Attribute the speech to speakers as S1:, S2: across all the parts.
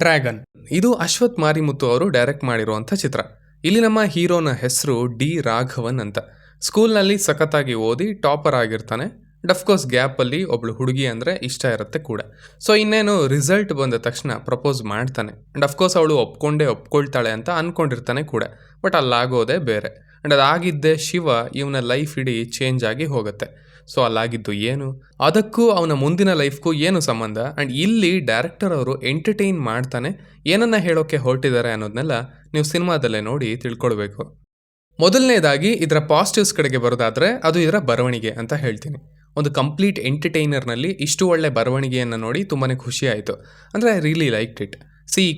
S1: Dragon ಇದು ಅಶ್ವಥ್ ಮಾರಿಮುತ್ತು ಅವರು direct ಮಾಡಿರುವಂಥ ಚಿತ್ರ. ಇಲ್ಲಿ ನಮ್ಮ ಹೀರೋನ ಹೆಸರು ಡಿ ರಾಘವನ್ ಅಂತ. ಸ್ಕೂಲ್ನಲ್ಲಿ ಸಖತ್ತಾಗಿ ಓದಿ ಟಾಪರ್ ಆಗಿರ್ತಾನೆ. ಅಂಡ್ ಅಫ್ಕೋರ್ಸ್ ಗ್ಯಾಪಲ್ಲಿ ಒಬ್ಳು ಹುಡುಗಿ ಅಂದರೆ ಇಷ್ಟ ಇರುತ್ತೆ ಕೂಡ. ಸೊ ಇನ್ನೇನು ರಿಸಲ್ಟ್ ಬಂದ ತಕ್ಷಣ ಪ್ರಪೋಸ್ ಮಾಡ್ತಾನೆ. ಅಂಡ್ ಅಫ್ಕೋರ್ಸ್ ಅವಳು ಒಪ್ಕೊಳ್ತಾಳೆ ಅಂತ ಅಂದ್ಕೊಂಡಿರ್ತಾನೆ ಕೂಡ. ಬಟ್ ಅಲ್ಲಾಗೋದೇ ಬೇರೆ. ಅಂಡ್ ಅದಾಗಿದ್ದೇ ಶಿವ ಇವನ ಲೈಫ್ ಇಡೀ ಚೇಂಜ್ ಆಗಿ ಹೋಗುತ್ತೆ. ಸೊ ಅಲ್ಲಾಗಿದ್ದು ಏನು, ಅದಕ್ಕೂ ಅವನ ಮುಂದಿನ ಲೈಫ್ಗೂ ಏನು ಸಂಬಂಧ, ಆ್ಯಂಡ್ ಇಲ್ಲಿ ಡೈರೆಕ್ಟರ್ ಅವರು ಎಂಟರ್ಟೈನ್ ಮಾಡ್ತಾನೆ ಏನನ್ನ ಹೇಳೋಕ್ಕೆ ಹೊರಟಿದ್ದಾರೆ ಅನ್ನೋದನ್ನೆಲ್ಲ ನೀವು ಸಿನಿಮಾದಲ್ಲೇ ನೋಡಿ ತಿಳ್ಕೊಳ್ಬೇಕು. ಮೊದಲನೇದಾಗಿ ಇದರ ಪಾಸಿಟಿವ್ಸ್ ಕಡೆಗೆ ಬರೋದಾದರೆ ಅದು ಇದರ ಬರವಣಿಗೆ ಅಂತ ಹೇಳ್ತೀನಿ. ಒಂದು ಕಂಪ್ಲೀಟ್ ಎಂಟರ್ಟೈನರ್ನಲ್ಲಿ ಇಷ್ಟು ಒಳ್ಳೆ ಬರವಣಿಗೆಯನ್ನು ನೋಡಿ ತುಂಬಾ ಖುಷಿ ಆಯಿತು. ಅಂದರೆ I really like it.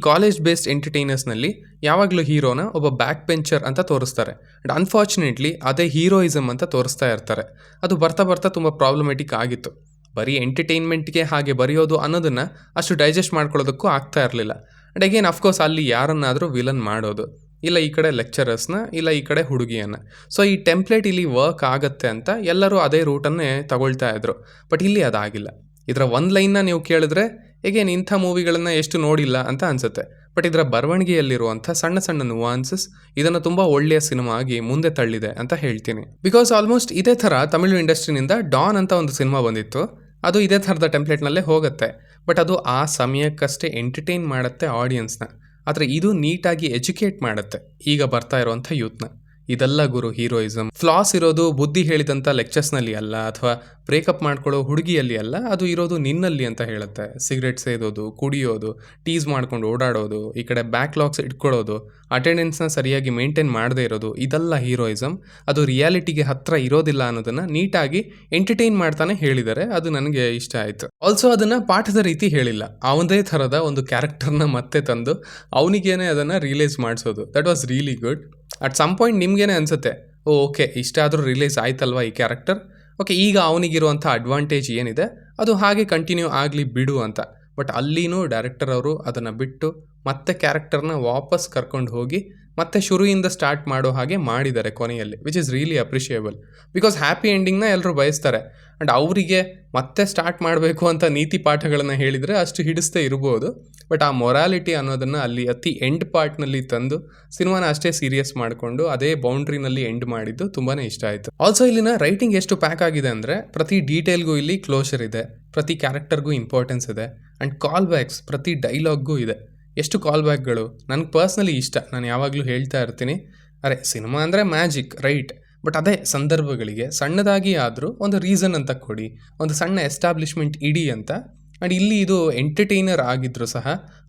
S1: College based ಎಂಟರ್ಟೈನರ್ಸ್ನಲ್ಲಿ ಯಾವಾಗಲೂ ಹೀರೋನ ಒಬ್ಬ ಬ್ಯಾಕ್ ಬೆಂಚರ್ ಅಂತ ತೋರಿಸ್ತಾರೆ. ಆ್ಯಂಡ್ ಅನ್ಫಾರ್ಚುನೇಟ್ಲಿ ಅದೇ ಹೀರೋಯಿಸಮ್ ಅಂತ ತೋರಿಸ್ತಾ ಇರ್ತಾರೆ. ಅದು ಬರ್ತಾ ಬರ್ತಾ ತುಂಬ ಪ್ರಾಬ್ಲಮೆಟಿಕ್ ಆಗಿತ್ತು. ಬರೀ ಎಂಟರ್ಟೈನ್ಮೆಂಟ್ಗೆ ಹಾಗೆ ಬರೆಯೋದು ಅನ್ನೋದನ್ನು ಅಷ್ಟು ಡೈಜೆಸ್ಟ್ ಮಾಡ್ಕೊಳ್ಳೋದಕ್ಕೂ ಆಗ್ತಾ ಇರಲಿಲ್ಲ. ಆ್ಯಂಡ್ ಅಗೇನ್ ಅಫ್ಕೋರ್ಸ್ ಅಲ್ಲಿ ಯಾರನ್ನಾದರೂ ವಿಲನ್ ಮಾಡೋದು, ಇಲ್ಲ ಈ ಕಡೆ ಲೆಕ್ಚರರ್ಸ್ನ, ಇಲ್ಲ ಈ ಕಡೆ ಹುಡುಗಿಯನ್ನು. ಸೊ ಈ ಟೆಂಪ್ಲೇಟ್ ಇಲ್ಲಿ ವರ್ಕ್ ಆಗುತ್ತೆ ಅಂತ ಎಲ್ಲರೂ ಅದೇ ರೂಟನ್ನೇ ತಗೊಳ್ತಾ ಇದ್ರು. ಬಟ್ ಇಲ್ಲಿ ಅದಾಗಿಲ್ಲ. ಇದರ ಒಂದು ಲೈನ್ನ ನೀವು ಕೇಳಿದ್ರೆ ಏಗೇನು ಇಂಥ ಮೂವಿಗಳನ್ನು ಎಷ್ಟು ನೋಡಿಲ್ಲ ಅಂತ ಅನಿಸುತ್ತೆ. ಬಟ್ ಇದರ ಬರವಣಿಗೆಯಲ್ಲಿರುವಂಥ ಸಣ್ಣ ಸಣ್ಣ ನುವಾನ್ಸಸ್ ಇದನ್ನು ತುಂಬ ಒಳ್ಳೆಯ ಸಿನಿಮಾ ಆಗಿ ಮುಂದೆ ತಳ್ಳಿದೆ ಅಂತ ಹೇಳ್ತೀನಿ. ಬಿಕಾಸ್ ಆಲ್ಮೋಸ್ಟ್ ಇದೇ ಥರ ತಮಿಳು ಇಂಡಸ್ಟ್ರಿನಿಂದ ಡಾನ್ ಅಂತ ಒಂದು ಸಿನಿಮಾ ಬಂದಿತ್ತು. ಅದು ಇದೇ ಥರದ ಟೆಂಪ್ಲೇಟ್ನಲ್ಲೇ ಹೋಗುತ್ತೆ. ಬಟ್ ಅದು ಆ ಸಮಯಕ್ಕಷ್ಟೇ ಎಂಟರ್ಟೈನ್ ಮಾಡುತ್ತೆ ಆಡಿಯನ್ಸ್ನ. ಆದರೆ ಇದು ನೀಟಾಗಿ ಎಜುಕೇಟ್ ಮಾಡುತ್ತೆ ಈಗ ಬರ್ತಾ ಇರುವಂಥ ಯೂತ್ನ. ಇದೆಲ್ಲ ಗುರು ಹೀರೋಯಿಸಮ್. ಫ್ಲಾಸ್ ಇರೋದು ಬುದ್ಧಿ ಹೇಳಿದಂಥ ಲೆಕ್ಚರ್ಸ್ನಲ್ಲಿ ಅಲ್ಲ, ಅಥವಾ ಬ್ರೇಕಪ್ ಮಾಡ್ಕೊಳ್ಳೋ ಹುಡುಗಿಯಲ್ಲಿ ಅಲ್ಲ, ಅದು ಇರೋದು ನಿನ್ನಲ್ಲಿ ಅಂತ ಹೇಳುತ್ತೆ. ಸಿಗರೆಟ್ ಸೇದೋದು, ಕುಡಿಯೋದು, ಟೀಸ್ ಮಾಡ್ಕೊಂಡು ಓಡಾಡೋದು, ಈ ಕಡೆ ಬ್ಯಾಕ್ಲಾಗ್ಸ್ ಇಟ್ಕೊಳ್ಳೋದು, ಅಟೆಂಡೆನ್ಸ್ನ ಸರಿಯಾಗಿ ಮೇಂಟೈನ್ ಮಾಡದೇ ಇರೋದು, ಇದೆಲ್ಲ ಹೀರೋಯಿಸಮ್. ಅದು ರಿಯಾಲಿಟಿಗೆ ಹತ್ರ ಇರೋದಿಲ್ಲ ಅನ್ನೋದನ್ನು ನೀಟಾಗಿ ಎಂಟರ್ಟೈನ್ ಮಾಡ್ತಾನೆ ಹೇಳಿದ್ದಾರೆ. ಅದು ನನಗೆ ಇಷ್ಟ ಆಯಿತು. ಆಲ್ಸೋ ಅದನ್ನು ಪಾಠದ ರೀತಿ ಹೇಳಿಲ್ಲ. ಅವನದೇ ಥರದ ಒಂದು ಕ್ಯಾರೆಕ್ಟರ್ನ ಮತ್ತೆ ತಂದು ಅವನಿಗೇನೆ ಅದನ್ನು ರಿಯಲೈಸ್ ಮಾಡಿಸೋದು. That was really good. At some point ನಿಮಗೇನೆ ಅನಿಸುತ್ತೆ, ಓಕೆ ಇಷ್ಟಾದರೂ ರಿಲೀಸ್ ಆಯ್ತಲ್ವಾ ಈ ಕ್ಯಾರೆಕ್ಟರ್, ಓಕೆ ಈಗ ಅವನಿಗಿರುವಂಥ ಅಡ್ವಾಂಟೇಜ್ ಏನಿದೆ ಅದು ಹಾಗೆ ಕಂಟಿನ್ಯೂ ಆಗಲಿ ಬಿಡು ಅಂತ. ಬಟ್ ಅಲ್ಲಿನೂ ಡೈರೆಕ್ಟರ್ ಅವರು ಅದನ್ನು ಬಿಟ್ಟು ಮತ್ತೆ ಕ್ಯಾರೆಕ್ಟರ್ನ ವಾಪಸ್ ಕರ್ಕೊಂಡು ಹೋಗಿ ಮತ್ತೆ ಶುರುವಿಂದ ಸ್ಟಾರ್ಟ್ ಮಾಡೋ ಹಾಗೆ ಮಾಡಿದ್ದಾರೆ ಕೊನೆಯಲ್ಲಿ, which is really appreciable. Because happy ಎಂಡಿಂಗ್ನ ಎಲ್ಲರೂ ಬಯಸ್ತಾರೆ. ಆ್ಯಂಡ್ ಅವರಿಗೆ ಮತ್ತೆ ಸ್ಟಾರ್ಟ್ ಮಾಡಬೇಕು ಅಂತ ನೀತಿ ಪಾಠಗಳನ್ನು ಹೇಳಿದರೆ ಅಷ್ಟು ಹಿಡಿಸ್ತೇ ಇರ್ಬೋದು. ಬಟ್ ಆ ಮೊರಾಲಿಟಿ ಅನ್ನೋದನ್ನು ಅಲ್ಲಿ ಅತಿ ಎಂಡ್ ಪಾರ್ಟ್ನಲ್ಲಿ ತಂದು ಸಿನಿಮಾನ ಅಷ್ಟೇ ಸೀರಿಯಸ್ ಮಾಡಿಕೊಂಡು ಅದೇ ಬೌಂಡ್ರಿನಲ್ಲಿ ಎಂಡ್ ಮಾಡಿದ್ದು ತುಂಬಾ ಇಷ್ಟ ಆಯಿತು. ಆಲ್ಸೋ ಇಲ್ಲಿನ ರೈಟಿಂಗ್ ಎಷ್ಟು ಪ್ಯಾಕ್ ಆಗಿದೆ ಅಂದರೆ ಪ್ರತಿ ಡೀಟೇಲ್ಗೂ ಇಲ್ಲಿ ಕ್ಲೋಷರ್ ಇದೆ, ಪ್ರತಿ ಕ್ಯಾರೆಕ್ಟರ್ಗೂ ಇಂಪಾರ್ಟೆನ್ಸ್ ಇದೆ, ಆ್ಯಂಡ್ ಕಾಲ್ ಬ್ಯಾಕ್ಸ್ ಪ್ರತಿ ಡೈಲಾಗ್ಗೂ ಇದೆ. ಎಷ್ಟು ಕಾಲ್ ಬ್ಯಾಕ್ಗಳು ನನಗೆ ಪರ್ಸ್ನಲಿ ಇಷ್ಟ. ನಾನು ಯಾವಾಗಲೂ ಹೇಳ್ತಾ ಇರ್ತೀನಿ, ಅರೆ ಸಿನಿಮಾ ಅಂದರೆ ಮ್ಯಾಜಿಕ್ ರೈಟ್, ಬಟ್ ಅದೇ ಸಂದರ್ಭಗಳಿಗೆ ಸಣ್ಣದಾಗಿ ಆದರೂ ಒಂದು ರೀಸನ್ ಅಂತ ಕೊಡಿ, ಒಂದು ಸಣ್ಣ ಎಸ್ಟಾಬ್ಲಿಷ್ಮೆಂಟ್ ಇಡಿ ಅಂತ. ಆ್ಯಂಡ್ ಇಲ್ಲಿ ಇದು ಎಂಟರ್ಟೈನರ್ ಆಗಿದ್ದರೂ ಸಹ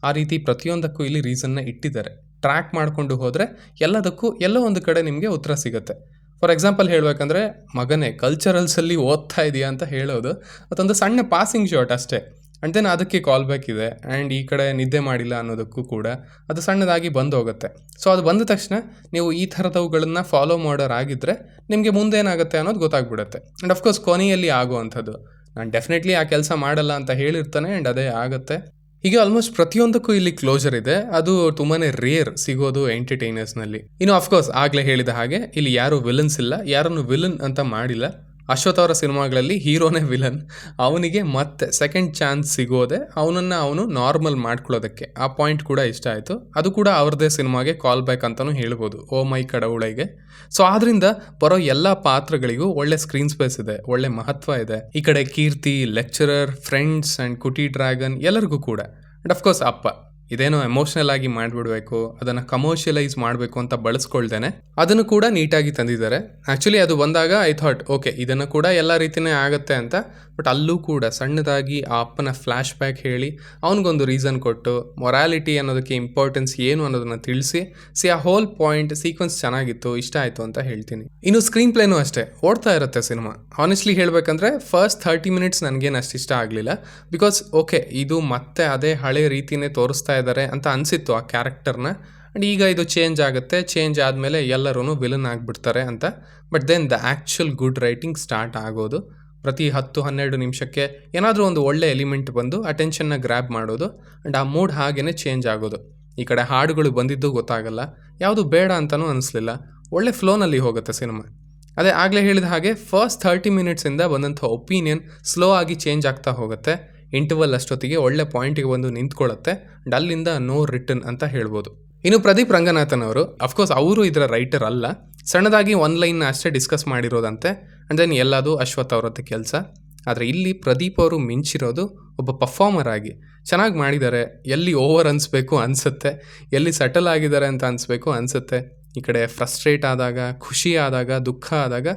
S1: ಆ ರೀತಿ ಪ್ರತಿಯೊಂದಕ್ಕೂ ಇಲ್ಲಿ ರೀಸನ್ನ ಇಟ್ಟಿದ್ದಾರೆ. ಟ್ರ್ಯಾಕ್ ಮಾಡಿಕೊಂಡು ಹೋದರೆ ಎಲ್ಲದಕ್ಕೂ ಎಲ್ಲೋ ಒಂದು ಕಡೆ ನಿಮಗೆ ಉತ್ತರ ಸಿಗುತ್ತೆ. ಫಾರ್ ಎಕ್ಸಾಂಪಲ್ ಹೇಳಬೇಕಂದ್ರೆ, ಮಗನೇ ಕಲ್ಚರಲ್ಸಲ್ಲಿ ಓದ್ತಾ ಇದೆಯಾ ಅಂತ ಹೇಳೋದು ಅದೊಂದು ಸಣ್ಣ ಪಾಸಿಂಗ್ ಶಾಟ್ ಅಷ್ಟೇ. ಆ್ಯಂಡ್ ದೆನ್ ಅದಕ್ಕೆ ಕಾಲ್ ಬ್ಯಾಕ್ ಇದೆ. ಆ್ಯಂಡ್ ಈ ಕಡೆ ನಿದ್ದೆ ಮಾಡಿಲ್ಲ ಅನ್ನೋದಕ್ಕೂ ಕೂಡ ಅದು ಸಣ್ಣದಾಗಿ ಬಂದು ಹೋಗುತ್ತೆ. ಸೊ ಅದು ಬಂದ ತಕ್ಷಣ ನೀವು ಈ ಥರದವುಗಳನ್ನು ಫಾಲೋ ಮಾಡೋರಾಗಿದ್ದರೆ ನಿಮಗೆ ಮುಂದೇನಾಗುತ್ತೆ ಅನ್ನೋದು ಗೊತ್ತಾಗ್ಬಿಡುತ್ತೆ. ಆ್ಯಂಡ್ ಅಫ್ಕೋರ್ಸ್ ಕೊನೆಯಲ್ಲಿ ಆಗುವಂಥದ್ದು ನಾನು ಡೆಫಿನೆಟ್ಲಿ ಆ ಕೆಲಸ ಮಾಡಲ್ಲ ಅಂತ ಹೇಳಿರ್ತಾನೆ, ಆ್ಯಂಡ್ ಅದೇ ಆಗುತ್ತೆ. ಹೀಗೆ ಆಲ್ಮೋಸ್ಟ್ ಪ್ರತಿಯೊಂದಕ್ಕೂ ಇಲ್ಲಿ ಕ್ಲೋಜರ್ ಇದೆ. ಅದು ತುಂಬಾ ರೇರ್ ಸಿಗೋದು ಎಂಟರ್ಟೈನರ್ಸ್ನಲ್ಲಿ. ಇನ್ನು ಅಫ್ಕೋರ್ಸ್ ಆಗಲೇ ಹೇಳಿದ ಹಾಗೆ ಇಲ್ಲಿ ಯಾರು ವಿಲನ್ಸ್ ಇಲ್ಲ, ಯಾರನ್ನು ವಿಲನ್ ಅಂತ ಮಾಡಿಲ್ಲ. ಅಶ್ವಥ್ ಅವರ ಸಿನಿಮಾಗಳಲ್ಲಿ ಹೀರೋನೇ ವಿಲನ್. ಅವನಿಗೆ ಮತ್ತೆ ಸೆಕೆಂಡ್ ಚಾನ್ಸ್ ಸಿಗೋದೆ ಅವನನ್ನು ಅವನು ನಾರ್ಮಲ್ ಮಾಡ್ಕೊಳ್ಳೋದಕ್ಕೆ. ಆ ಪಾಯಿಂಟ್ ಕೂಡ ಇಷ್ಟ ಆಯಿತು. ಅದು ಕೂಡ ಅವ್ರದ್ದೇ ಸಿನಿಮಾಗೆ ಕಾಲ್ ಬ್ಯಾಕ್ ಅಂತಲೂ ಹೇಳ್ಬೋದು, ಓ ಮೈ ಕಡವುಳೆಗೆ. ಸೊ ಆದ್ದರಿಂದ ಬರೋ ಎಲ್ಲ ಪಾತ್ರಗಳಿಗೂ ಒಳ್ಳೆ ಸ್ಕ್ರೀನ್ ಸ್ಪೇಸ್ ಇದೆ, ಒಳ್ಳೆ ಮಹತ್ವ ಇದೆ. ಈ ಕಡೆ ಕೀರ್ತಿ, ಲೆಕ್ಚರರ್, ಫ್ರೆಂಡ್ಸ್ ಆ್ಯಂಡ್ ಕುಟಿ ಡ್ರ್ಯಾಗನ್ ಎಲ್ಲರಿಗೂ ಕೂಡ. ಆ್ಯಂಡ್ ಅಫ್ಕೋರ್ಸ್ ಅಪ್ಪ ಇದೇನೋ ಎಮೋಷ್ನಲ್ ಆಗಿ ಮಾಡಿಬಿಡ್ಬೇಕು, ಅದನ್ನು ಕಮರ್ಷಿಯಲೈಸ್ ಮಾಡಬೇಕು ಅಂತ ಬಳಸ್ಕೊಳ್ದೇನೆ ಅದನ್ನು ಕೂಡ ನೀಟಾಗಿ ತಂದಿದ್ದಾರೆ. ಆ್ಯಕ್ಚುಲಿ ಅದು ಬಂದಾಗ ಐ ಥಾಟ್ ಓಕೆ ಇದನ್ನು ಕೂಡ ಎಲ್ಲ ರೀತಿಯೇ ಆಗುತ್ತೆ ಅಂತ. ಬಟ್ ಅಲ್ಲೂ ಕೂಡ ಸಣ್ಣದಾಗಿ ಆ ಅಪ್ಪನ ಫ್ಲ್ಯಾಶ್ ಬ್ಯಾಕ್ ಹೇಳಿ ಅವನಿಗೊಂದು ರೀಸನ್ ಕೊಟ್ಟು ಮೊರಾಲಿಟಿ ಅನ್ನೋದಕ್ಕೆ ಇಂಪಾರ್ಟೆನ್ಸ್ ಏನು ಅನ್ನೋದನ್ನು ತಿಳಿಸಿ ಆ ಹೋಲ್ ಪಾಯಿಂಟ್ ಸೀಕ್ವೆನ್ಸ್ ಚೆನ್ನಾಗಿತ್ತು, ಇಷ್ಟ ಆಯಿತು ಅಂತ ಹೇಳ್ತೀನಿ. ಇನ್ನು ಸ್ಕ್ರೀನ್ ಪ್ಲೇನೂ ಅಷ್ಟೇ ಓಡ್ತಾ ಇರುತ್ತೆ ಸಿನಿಮಾ. ಆನೆಸ್ಟ್ಲಿ ಹೇಳಬೇಕಂದ್ರೆ ಫಸ್ಟ್ 30 minutes ನನಗೇನು ಅಷ್ಟು ಇಷ್ಟ ಆಗಲಿಲ್ಲ. ಬಿಕಾಸ್ ಓಕೆ ಇದು ಮತ್ತೆ ಅದೇ ಹಳೆ ರೀತಿಯೇ ತೋರಿಸ್ತಾ ಇದ್ದಾರೆ ಅಂತ ಅನಿಸಿತ್ತು ಆ ಕ್ಯಾರೆಕ್ಟರ್ನ. ಆ್ಯಂಡ್ ಈಗ ಇದು ಚೇಂಜ್ ಆಗುತ್ತೆ, ಚೇಂಜ್ ಆದಮೇಲೆ ಎಲ್ಲರೂ ವಿಲನ್ ಆಗಿಬಿಡ್ತಾರೆ ಅಂತ. But then the actual good writing start ಆಗೋದು. ಪ್ರತಿ 10-12 ನಿಮಿಷಕ್ಕೆ ಏನಾದರೂ ಒಂದು ಒಳ್ಳೆ ಎಲಿಮೆಂಟ್ ಬಂದು ಅಟೆನ್ಷನ್ನ ಗ್ರ್ಯಾಬ್ ಮಾಡೋದು. ಆ್ಯಂಡ್ ಆ ಮೂಡ್ ಹಾಗೇ ಚೇಂಜ್ ಆಗೋದು. ಈ ಕಡೆ ಹಾಡುಗಳು ಬಂದಿದ್ದು ಗೊತ್ತಾಗಲ್ಲ, ಯಾವುದು ಬೇಡ ಅಂತಲೂ ಅನಿಸ್ಲಿಲ್ಲ, ಒಳ್ಳೆ ಫ್ಲೋನಲ್ಲಿ ಹೋಗುತ್ತೆ ಸಿನಿಮಾ. ಅದೇ ಆಗಲೇ ಹೇಳಿದ ಹಾಗೆ ಫಸ್ಟ್ 30 minutesಇಂದ ಬಂದಂಥ ಒಪಿನಿಯನ್ ಸ್ಲೋ ಆಗಿ ಚೇಂಜ್ ಆಗ್ತಾ ಹೋಗುತ್ತೆ. ಇಂಟರ್ವಲ್ ಅಷ್ಟೊತ್ತಿಗೆ ಒಳ್ಳೆ ಪಾಯಿಂಟಿಗೆ ಬಂದು ನಿಂತ್ಕೊಳ್ಳುತ್ತೆ ಅಂಡ್ ಅಲ್ಲಿಂದ ನೋ ರಿಟರ್ನ್ ಅಂತ ಹೇಳ್ಬೋದು. ಇನ್ನು ಪ್ರದೀಪ್ ರಂಗನಾಥನ್ ಅವರು ಅಫ್ಕೋರ್ಸ್ ಅವರು ಇದರ ರೈಟರ್ ಅಲ್ಲ, ಸಣ್ಣದಾಗಿ ಒನ್ ಲೈನ್ನ ಅಷ್ಟೇ ಡಿಸ್ಕಸ್ ಮಾಡಿರೋದಂತೆ ಆ್ಯಂಡ್ ದೆನ್ ಎಲ್ಲದು ಅಶ್ವಥ್ ಅವರದ್ದು ಕೆಲಸ. ಆದರೆ ಇಲ್ಲಿ ಪ್ರದೀಪ್ ಅವರು ಮಿಂಚಿರೋದು ಒಬ್ಬ ಪರ್ಫಾರ್ಮರ್ ಆಗಿ ಚೆನ್ನಾಗಿ ಮಾಡಿದ್ದಾರೆ. ಎಲ್ಲಿ ಓವರ್ ಅನಿಸ್ಬೇಕು ಅನಿಸುತ್ತೆ, ಎಲ್ಲಿ ಸೆಟಲ್ ಆಗಿದ್ದಾರೆ ಅಂತ ಅನಿಸ್ಬೇಕು ಅನಿಸುತ್ತೆ. ಈ ಕಡೆ ಫ್ರಸ್ಟ್ರೇಟ್ ಆದಾಗ, ಖುಷಿ ಆದಾಗ, ದುಃಖ ಆದಾಗ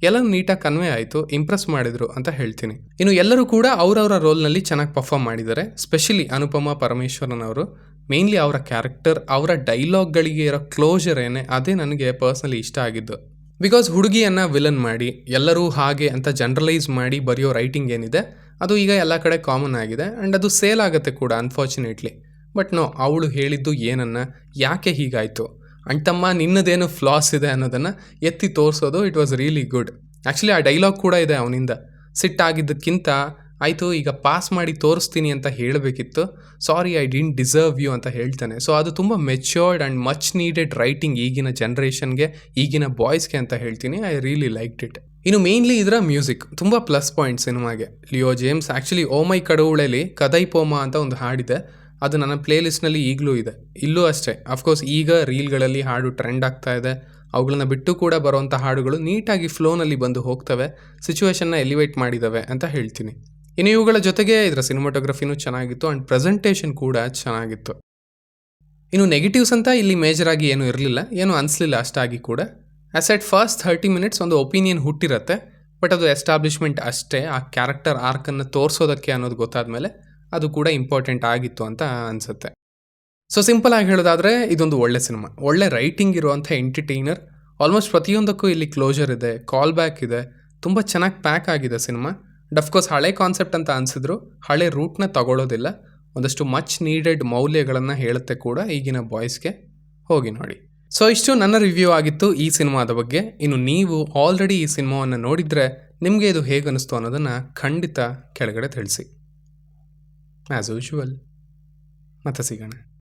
S1: ಎಲ್ಲ ನೀಟಾಗಿ ಕನ್ವೆ ಆಯಿತು, ಇಂಪ್ರೆಸ್ ಮಾಡಿದರು ಅಂತ ಹೇಳ್ತೀನಿ. ಇನ್ನು ಎಲ್ಲರೂ ಕೂಡ ಅವರವರ ರೋಲ್ನಲ್ಲಿ ಚೆನ್ನಾಗಿ ಪರ್ಫಾರ್ಮ್ ಮಾಡಿದ್ದಾರೆ. ಸ್ಪೆಷಲಿ ಅನುಪಮ ಪರಮೇಶ್ವರನ್ ಅವರು ಮೇನ್ಲಿ ಅವರ ಕ್ಯಾರೆಕ್ಟರ್, ಅವರ ಡೈಲಾಗ್ಗಳಿಗೆ ಇರೋ ಕ್ಲೋಜರ್ ಏನೇ ಅದೇ ನನಗೆ ಪರ್ಸ್ನಲಿ ಇಷ್ಟ ಆಗಿದ್ದು. ಬಿಕಾಸ್ ಹುಡುಗಿಯನ್ನು ವಿಲನ್ ಮಾಡಿ ಎಲ್ಲರೂ ಹಾಗೆ ಅಂತ ಜನರಲೈಸ್ ಮಾಡಿ ಬರೆಯೋ ರೈಟಿಂಗ್ ಏನಿದೆ ಅದು ಈಗ ಎಲ್ಲ ಕಡೆ ಕಾಮನ್ ಆಗಿದೆ ಆ್ಯಂಡ್ ಅದು ಸೇಲ್ ಆಗುತ್ತೆ ಕೂಡ ಅನ್ಫಾರ್ಚುನೇಟ್ಲಿ. ಬಟ್ ನೋ, ಅವಳು ಹೇಳಿದ್ದು ಏನನ್ನ, ಯಾಕೆ ಹೀಗಾಯಿತು ಅಂಟಮ್ಮ, ನಿನ್ನದೇನು ಫ್ಲಾಸ್ ಇದೆ ಅನ್ನೋದನ್ನು ಎತ್ತಿ ತೋರಿಸೋದು it was really good. Actually ಆ ಡೈಲಾಗ್ ಕೂಡ ಇದೆ ಅವನಿಂದ, ಸಿಟ್ಟಾಗಿದ್ದಕ್ಕಿಂತ ಆಯಿತು ಈಗ ಪಾಸ್ ಮಾಡಿ ತೋರಿಸ್ತೀನಿ ಅಂತ ಹೇಳಬೇಕಿತ್ತು, sorry I didn't deserve you ಅಂತ ಹೇಳ್ತಾನೆ. ಸೊ ಅದು ತುಂಬ matured and much needed writing ಈಗಿನ ಜನ್ರೇಷನ್ಗೆ, ಈಗಿನ ಬಾಯ್ಸ್ಗೆ ಅಂತ ಹೇಳ್ತೀನಿ. I really liked it. ಇನ್ನು ಮೇನ್ಲಿ ಇದರ ಮ್ಯೂಸಿಕ್ ತುಂಬ ಪ್ಲಸ್ ಪಾಯಿಂಟ್ ಸಿನಿಮಾಗೆ. Leo James actually oh my ಕಡವುಳಲ್ಲಿ ಕದೈ ಪೋಮಾ ಅಂತ ಒಂದು ಹಾಡಿದೆ, ಅದು ನನ್ನ ಪ್ಲೇಲಿಸ್ಟ್ನಲ್ಲಿ ಈಗಲೂ ಇದೆ. ಇಲ್ಲೂ ಅಷ್ಟೇ, ಅಫ್ಕೋರ್ಸ್ ಈಗ ರೀಲ್ಗಳಲ್ಲಿ ಹಾಡು ಟ್ರೆಂಡ್ ಆಗ್ತಾ ಇದೆ, ಅವುಗಳನ್ನ ಬಿಟ್ಟು ಕೂಡ ಬರುವಂಥ ಹಾಡುಗಳು ನೀಟಾಗಿ ಫ್ಲೋನಲ್ಲಿ ಬಂದು ಹೋಗ್ತವೆ, ಸಿಚುವೇಶನ್ನ ಎಲಿವೇಟ್ ಮಾಡಿದ್ದಾವೆ ಅಂತ ಹೇಳ್ತೀನಿ. ಇನ್ನು ಇವುಗಳ ಜೊತೆಗೆ ಇದರ ಸಿನಿಮಾಟೋಗ್ರಫಿನೂ ಚೆನ್ನಾಗಿತ್ತು ಆ್ಯಂಡ್ ಪ್ರೆಸೆಂಟೇಷನ್ ಕೂಡ ಚೆನ್ನಾಗಿತ್ತು. ಇನ್ನು ನೆಗೆಟಿವ್ಸ್ ಅಂತ ಇಲ್ಲಿ ಮೇಜರಾಗಿ ಏನೂ ಇರಲಿಲ್ಲ, ಏನೂ ಅನಿಸ್ಲಿಲ್ಲ ಅಷ್ಟಾಗಿ ಕೂಡ. ಆ್ಯಸ್ ಎಟ್ ಫಸ್ಟ್ 30 ಮಿನಿಟ್ಸ್ ಒಂದು ಒಪಿನಿಯನ್ ಹುಟ್ಟಿರುತ್ತೆ, ಬಟ್ ಅದು ಎಸ್ಟಾಬ್ಲಿಷ್ಮೆಂಟ್ ಅಷ್ಟೇ. ಆ ಕ್ಯಾರೆಕ್ಟರ್ ಆರ್ಕನ್ನು ತೋರಿಸೋದಕ್ಕೆ ಅನ್ನೋದು ಗೊತ್ತಾದ ಮೇಲೆ ಅದು ಕೂಡ ಇಂಪಾರ್ಟೆಂಟ್ ಆಗಿತ್ತು ಅಂತ ಅನಿಸುತ್ತೆ. ಸೊ ಸಿಂಪಲ್ ಆಗಿ ಹೇಳೋದಾದರೆ ಇದೊಂದು ಒಳ್ಳೆ ಸಿನಿಮಾ, ಒಳ್ಳೆ ರೈಟಿಂಗ್ ಇರುವಂಥ ಎಂಟರ್ಟೈನರ್. ಆಲ್ಮೋಸ್ಟ್ ಪ್ರತಿಯೊಂದಕ್ಕೂ ಇಲ್ಲಿ ಕ್ಲೋಜರ್ ಇದೆ, ಕಾಲ್ ಬ್ಯಾಕ್ ಇದೆ, ತುಂಬ ಚೆನ್ನಾಗಿ ಪ್ಯಾಕ್ ಆಗಿದೆ ಸಿನಿಮಾ. ಅಫ್ಕೋರ್ಸ್ ಹಳೆ ಕಾನ್ಸೆಪ್ಟ್ ಅಂತ ಅನಿಸಿದ್ರು ಹಳೆ ರೂಟ್ನ ತಗೊಳ್ಳೋದಿಲ್ಲ, ಒಂದಷ್ಟು ಮಚ್ ನೀಡೆಡ್ ಮೌಲ್ಯಗಳನ್ನು ಹೇಳುತ್ತೆ ಕೂಡ ಈಗಿನ ಬಾಯ್ಸ್ಗೆ. ಹೋಗಿ ನೋಡಿ. ಸೊ ಇಷ್ಟು ನನ್ನ ರಿವ್ಯೂ ಆಗಿತ್ತು ಈ ಸಿನಿಮಾದ ಬಗ್ಗೆ. ಇನ್ನು ನೀವು ಆಲ್ರೆಡಿ ಈ ಸಿನಿಮಾವನ್ನು ನೋಡಿದರೆ ನಿಮಗೆ ಇದು ಹೇಗೆ ಅನ್ನಿಸ್ತು ಅನ್ನೋದನ್ನು ಖಂಡಿತ ಕೆಳಗಡೆ ತಿಳಿಸಿ. ಆ್ಯಸ್ ಯೂಶುವಲ್ ಮತ್ತೆ ಸಿಗೋಣ.